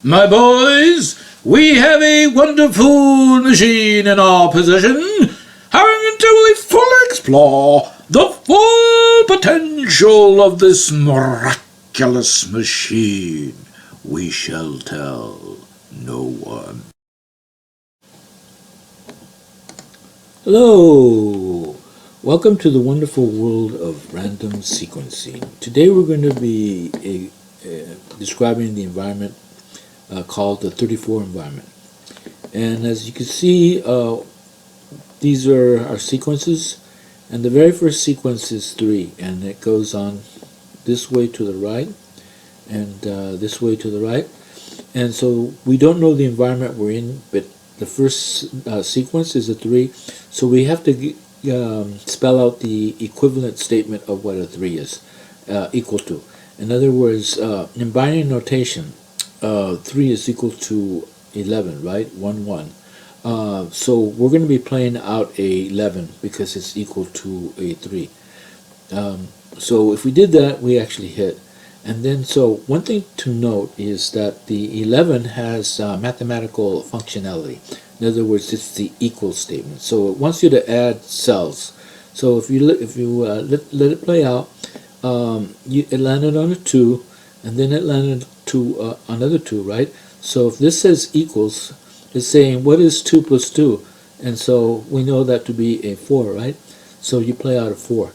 My boys, we have a wonderful machine in our possession, having until we fully explore the full potential of this miraculous machine. We shall tell no one. Hello! Welcome to the wonderful world of random sequencing. Today we're going to be describing the environment called the 34 environment. And as you can see, these are our sequences, and the very first sequence is 3, and it goes on this way to the right and this way to the right. And so we don't know the environment we're in, but the first sequence is a 3, so we have to spell out the equivalent statement of what a 3 is equal to. In other words, in binary notation, 3 is equal to 11, right? 1, 1. So we're going to be playing out a 11 because it's equal to a 3. So if we did that, we actually hit. And then, so one thing to note is that the 11 has mathematical functionality. In other words, it's the equal statement. So it wants you to add cells. So if you let it play out, it landed on a 2, and then it landed to another 2, right? So if this says equals, it's saying what is 2 plus 2? And so we know that to be a 4, right? So you play out a 4,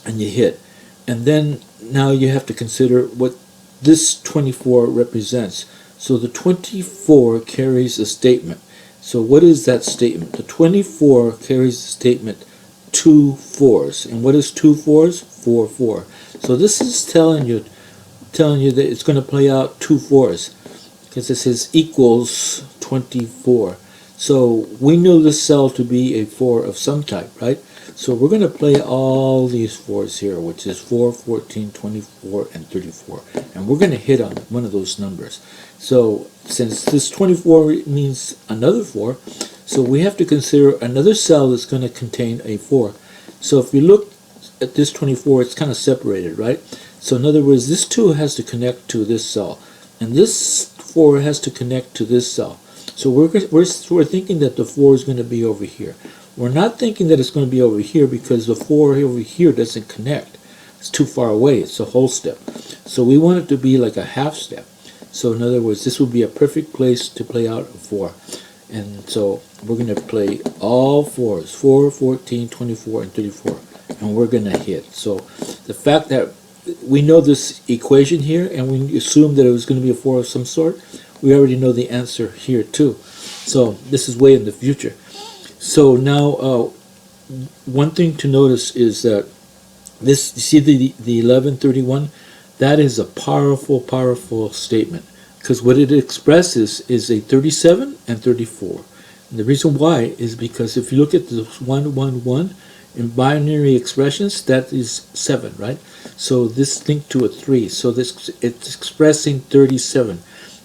and you hit. And then now you have to consider what this 24 represents. So the 24 carries a statement. So what is that statement? The 24 carries the statement 2 4s. And what is 2 4s? 4 4. So this is telling you that it's going to play out 2 4s because it says equals 24. So we know this cell to be a 4 of some type, right? So we're going to play all these 4s here, which is 4, 14, 24, and 34. And we're going to hit on one of those numbers. So since this 24 means another 4, so we have to consider another cell that's going to contain a 4. So if you look at this 24, it's kind of separated, right? So in other words, this 2 has to connect to this cell, and this 4 has to connect to this cell. So we're thinking that the 4 is going to be over here. We're not thinking that it's going to be over here because the 4 over here doesn't connect. It's too far away. It's a whole step. So we want it to be like a half step. So in other words, this would be a perfect place to play out a 4. And so we're going to play all 4s, 4, 14, 24, and 34. And we're going to hit. So the fact that we know this equation here, and we assume that it was going to be a 4 of some sort, we already know the answer here too. So this is way in the future. So now one thing to notice is that this, you see the 1131, that is a powerful statement, because what it expresses is a 37 and 34. And the reason why is because if you look at the 1, 1, 1 in binary expressions, that is 7, right? So this linked to a 3, so this, it's expressing 37.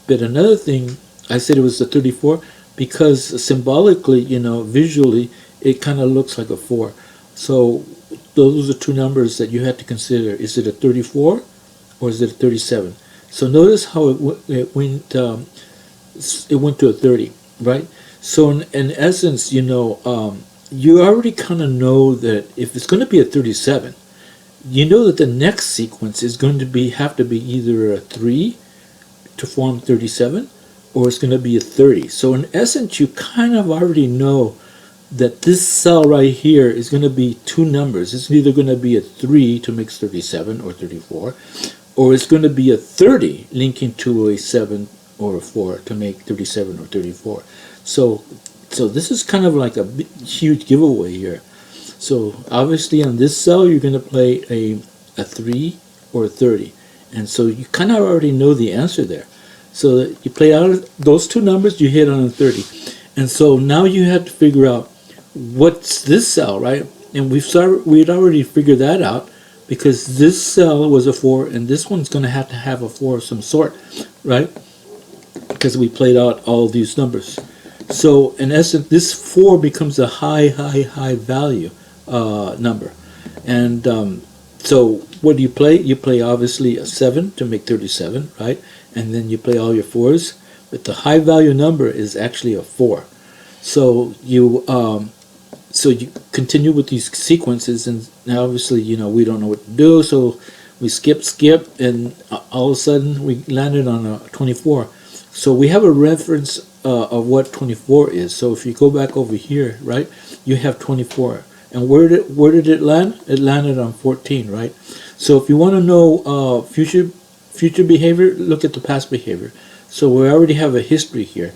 But another thing, I said it was the 34 because symbolically, visually, it kind of looks like a 4. So those are two numbers that you have to consider. Is it a 34 or is it a 37? So notice how it went to a 30, right? So in essence, you already kind of know that if it's going to be a 37, you know that the next sequence is going to have to be either a 3 to form 37, or it's going to be a 30. So in essence, you kind of already know that this cell right here is going to be two numbers. It's either going to be a 3 to make 37 or 34, or it's going to be a 30 linking to a 7 or a 4 to make 37 or 34. So this is kind of like a huge giveaway here. So obviously on this cell, you're going to play a 3 or a 30. And so you kind of already know the answer there. So you play out those two numbers, you hit on a 30. And so now you have to figure out what's this cell, right? And we'd already figured that out because this cell was a 4 and this one's going to have a 4 of some sort, right? Because we played out all these numbers. So in essence, this 4 becomes a high value number. And so what do you play? You play obviously a 7 to make 37, right? and then you play all your 4s. But the high value number is actually a 4. So you continue with these sequences, and now obviously we don't know what to do, so we skip, and all of a sudden we landed on a 24. So we have a reference of what 24 is. So if you go back over here, right, you have 24. And where did it land? It landed on 14, right? So if you want to know future behavior, look at the past behavior. So we already have a history here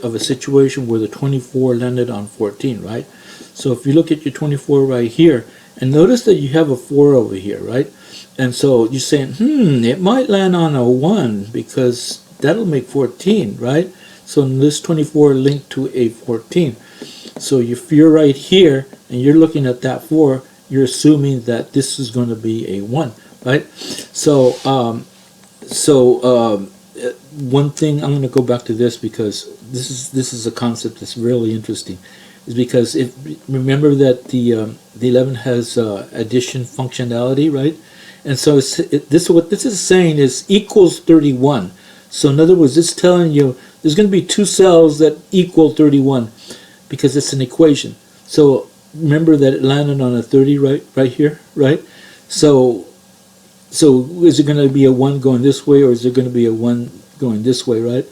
of a situation where the 24 landed on 14, right? So if you look at your 24 right here, and notice that you have a 4 over here, right? And so you're saying, it might land on a 1 because that'll make 14, right? So this 24 linked to a 14. So if you're right here and you're looking at that 4, you're assuming that this is going to be a 1, right? So one thing, I'm going to go back to this because this is a concept that's really interesting, is because remember that the 11 has addition functionality, right? And so what this is saying is equals 31. So in other words, it's telling you there's going to be 2 cells that equal 31 because it's an equation. So remember that it landed on a 30 right here, right? So is it going to be a 1 going this way, or is it going to be a 1 going this way, right?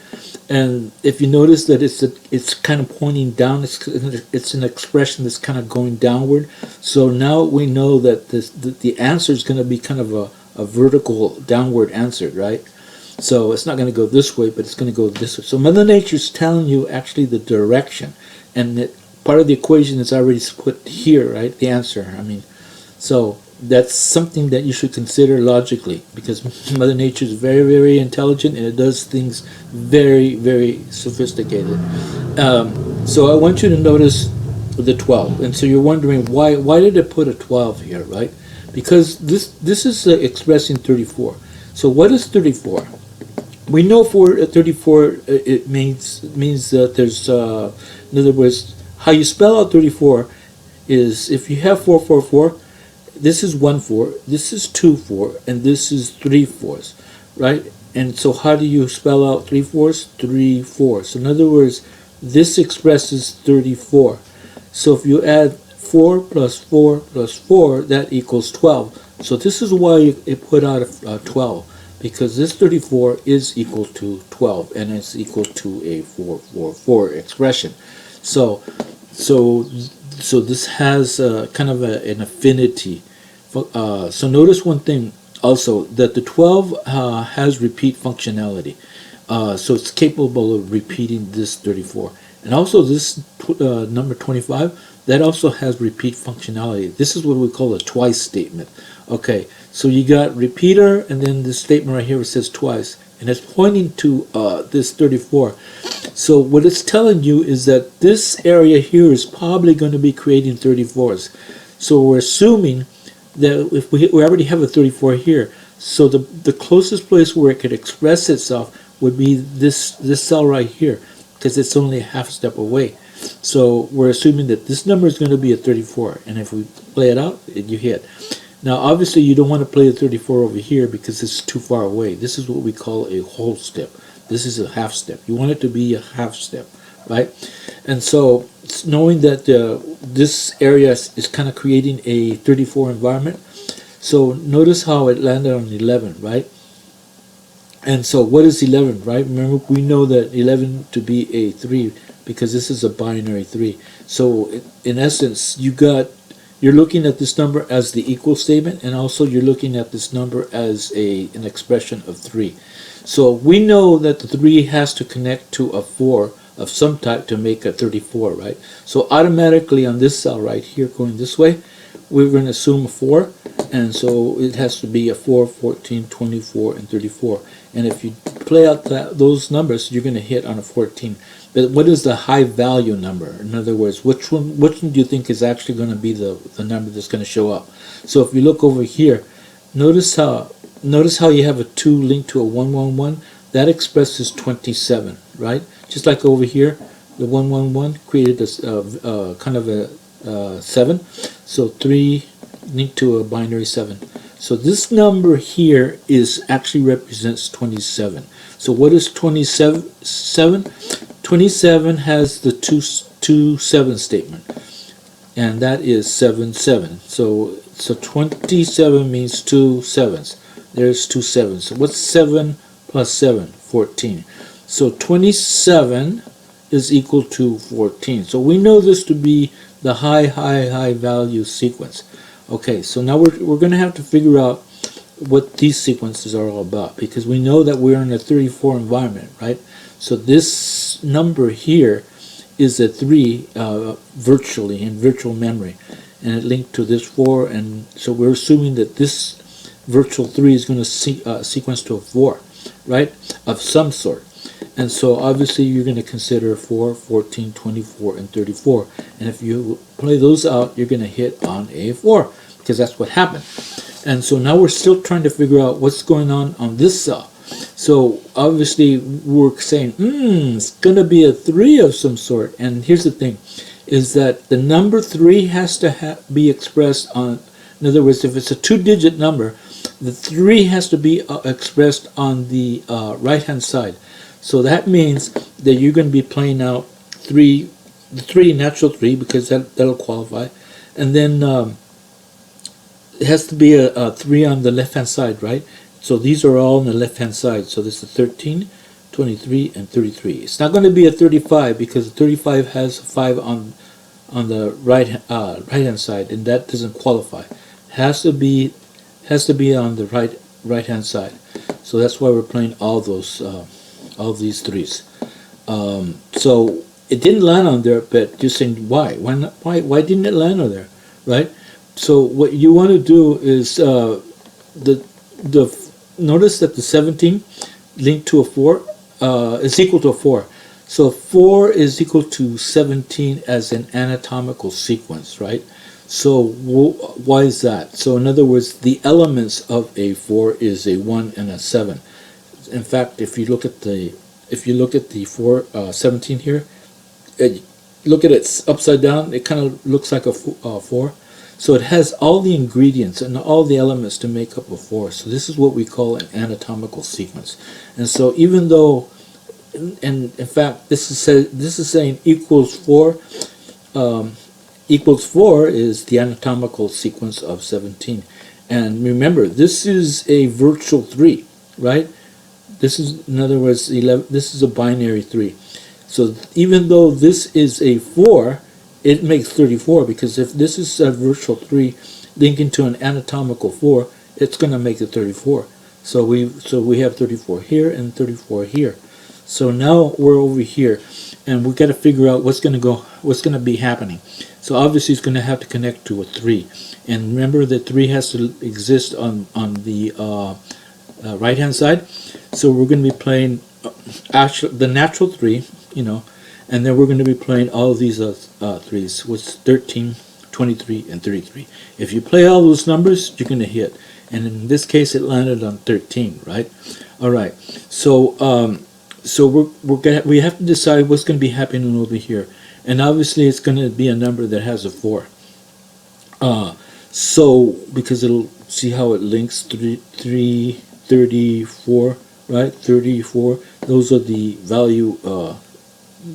And if you notice that it's kind of pointing down, it's an expression that's kind of going downward. So now we know that the answer is going to be kind of a vertical downward answer, right? So it's not going to go this way, but it's going to go this way. So Mother Nature's telling you actually the direction, and that part of the equation is already put here, right? The answer. I mean, so that's something that you should consider logically, because Mother Nature is very, very intelligent, and it does things very, very sophisticated. So I want you to notice the 12, and so you're wondering why did it put a 12 here, right? Because this is expressing 34. So what is 34? We know for 34 it means that there's in other words, how you spell out 34 is if you have 444. This is 1 4, this is 2 4, and this is 3 4s, right? And so how do you spell out 3 4s? 3 4. So in other words, this expresses 34. So if you add 4 plus 4 plus 4, that equals 12. So this is why it put out a 12, because this 34 is equal to 12, and it's equal to a 444 expression. So this has kind of an affinity. So notice one thing also, that the 12 has repeat functionality. So it's capable of repeating this 34. And also this number 25, that also has repeat functionality. This is what we call a twice statement. Okay, so you got repeater, and then this statement right here it says twice, and it's pointing to this 34. So what it's telling you is that this area here is probably going to be creating 34s. So we're assuming that if we already have a 34 here, so the closest place where it could express itself would be this cell right here, because it's only a half step away. So we're assuming that this number is going to be a 34, and if we play it out, you hit. Now obviously you don't want to play a 34 over here because it's too far away. This is what we call a whole step. This is a half step. You want it to be a half step, right? And so knowing that this area is kind of creating a 34 environment, so notice how it landed on 11, right? And so what is 11, right? Remember, we know that 11 to be a 3 because this is a binary 3. So in essence, you're looking at this number as the equal statement, and also you're looking at this number as an expression of 3. So we know that the 3 has to connect to a 4 of some type to make a 34, right? So automatically on this cell right here going this way, we're going to assume a 4, and so it has to be a 4, 14, 24, and 34. And if you play out those numbers, you're going to hit on a 14. But what is the high value number? In other words, which one do you think is actually going to be the number that's going to show up? So if you look over here, notice how you have a 2 linked to a 111. That expresses 27, right? Just like over here, the 111 created a kind of a 7. So 3 linked to a binary 7. So this number here actually represents 27. So what is 27? 27 has the two 7 statement, and that is 7 7. So 27 means 2 7s. There's 2 7s. So what's 7 plus 7? 14. So 27 is equal to 14. So we know this to be the high value sequence. Okay, so now we're going to have to figure out what these sequences are all about, because we know that we're in a 34 environment, right? So this number here is a 3 virtually in virtual memory, and it linked to this 4, and so we're assuming that this virtual 3 is going to sequence to a 4, right, of some sort. And so obviously you're going to consider 4, 14, 24, and 34. And if you play those out, you're going to hit on a 4, because that's what happened. And so now we're still trying to figure out what's going on this cell. So obviously we're saying, it's going to be a 3 of some sort. And here's the thing, is that the number 3 has to be expressed on, in other words, if it's a 2-digit number, the 3 has to be expressed on the right-hand side. So that means that you're going to be playing out the 3, natural 3, because that'll qualify. And then it has to be a 3 on the left-hand side, right? So these are all on the left-hand side. So this is 13, 23, and 33. It's not going to be a 35, because 35 has a 5 on the right-hand side, and that doesn't qualify. It has to be on the right-hand side. So that's why we're playing all those. All these 3s. So it didn't land on there, but you're saying why? Why didn't it land on there, right? So what you want to do is notice that the 17 linked to a 4 is equal to a 4. So 4 is equal to 17 as an anatomical sequence, right? So why is that? So in other words, the elements of a 4 is a 1 and a 7. In fact, if you look at the 17 here, look at it upside down, it kind of looks like a 4. So it has all the ingredients and all the elements to make up a 4. So this is what we call an anatomical sequence. And so even though, and in fact, this is saying equals 4. Equals 4 is the anatomical sequence of 17. And remember, this is a virtual 3, right? This is, in other words, 11. This is a binary 3. So even though this is a 4, it makes 34, because if this is a virtual 3 linking to an anatomical 4, it's going to make it 34. So we have 34 here and 34 here. So now we're over here, and we've got to figure out what's going to be happening. So obviously it's going to have to connect to a 3, and remember that 3 has to exist on the right hand side. So we're going to be playing the natural 3, and then we're going to be playing all of these 3s, which is 13, 23, and 33. If you play all those numbers, you're going to hit. And in this case, it landed on 13, right? All right. So we have to decide what's going to be happening over here, and obviously it's going to be a number that has a 4. So because it'll see how it links 3, 34, right? 34. Those are the value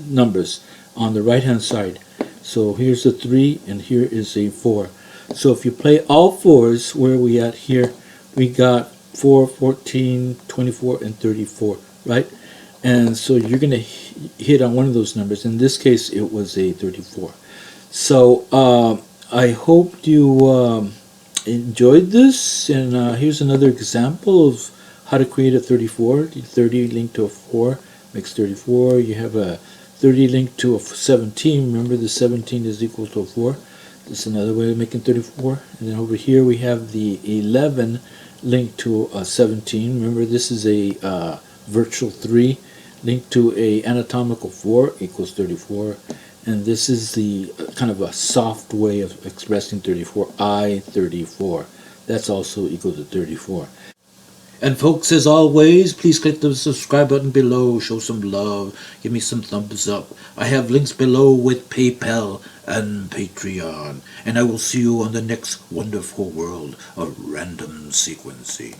numbers on the right hand side. So here's a 3 and here is a 4. So if you play all 4s, where are we at here? We got 4, 14, 24, and 34, right? And so you're going to hit on one of those numbers. In this case, it was a 34. So I hope you enjoyed this. And here's another example of how to create a 34. 30 linked to a 4 makes 34. You have a 30 linked to a 17. Remember, the 17 is equal to a 4. This is another way of making 34. And then over here we have the 11 linked to a 17. Remember, this is a virtual 3 linked to a anatomical 4 equals 34. And this is the kind of a soft way of expressing 34. I-34. That's also equal to 34. And folks, as always, please click the subscribe button below, show some love, give me some thumbs up. I have links below with PayPal and Patreon. And I will see you on the next wonderful world of random sequencing.